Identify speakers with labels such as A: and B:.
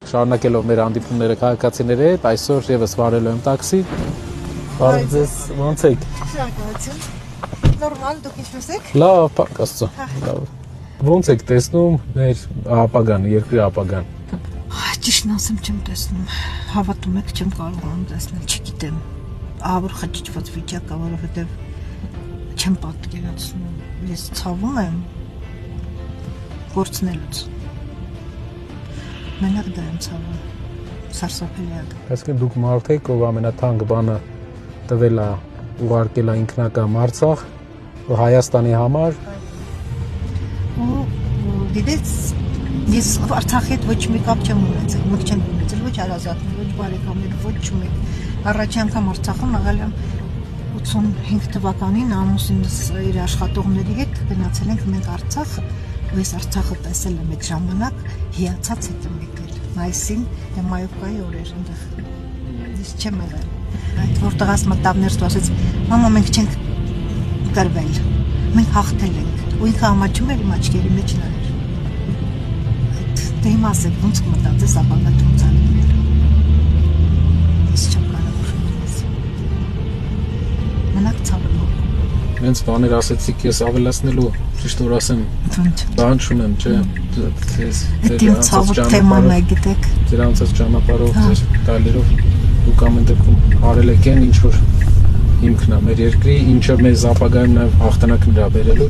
A: Շարունակելով մեր հանդիպումները քաղաքացիների հետ, այսօր եւս վարելու եմ տաքսի։ Բարև ոնց եք։
B: Շնորհակալություն։ Նորմալ, դուք ինչպես եք։
A: Լավ, փակ Աստծո։ Լավ։ Ոնց եք տեսնում մեր ապագան, երկրի ապագան։
B: Ճիշտն ասեմ, չեմ տեսնում։ Հավատում եք, չեմ կարողանում տեսնել, չգիտեմ։ Ահավոր խճճված վիճակ է, որովհետև չեմ պատկերացնում։ Ես ցավում եմ գործնելուց։ Մենակ դա եմ ցավում։ Սարսափելի է։
A: Այսինքն դուք մարդ եք, ով ամենաթանկ բանը տվել է, ուղարկել է ինքնակամ Արցախ, Հայաստանի համար։
B: Ու դիտես, ես Արցախի հետ ոչ մի կապ չեմ ունեցել, մենք չենք ունեցել ոչ հարազատներ, ոչ բարեկամներ, ոչ մեկ։ Առաջի անգամ Արցախում եղել եմ 85 թվականին ամուսինս իր աշխատողների հետ գնացել ենք մենք Արցախ, ու ես Արցախը տեսել եմ այդ ժամանակ, հիացած հետ եմ եկել։ Մայիսին եւ մայովկայի օրեր այնտեղ։ Ես չեմ եղել։ Այդ որտեղ ասմատավներ ստացեց, մամա մենք չենք գրվել, մենք հաղթել ենք։ Ու ինքը ամաչում էր իմ աչքերի մեջ նայեր։ Դե հիմա ասեք, ոնց կմտածես ապագա ոնց անել։ Ես չեմ կարող ուշադրես։ Մենակ ցավում եմ։
A: Մենց բաներ ասեցիք, ես ավելացնելու, ճիշտ որ ասեմ, բան չունեմ, չէ։
B: Դե ցավոտ թեման է, գիտեք։
A: Ձեր անցած ճանապարհով, ձեր տալերով դուք ամեն դեպքում արել եք այն, ինչ որ հիմքն է մեր երկրի, ինչը մեզ ապագայում նաև հաղթանակ նրա բերելու։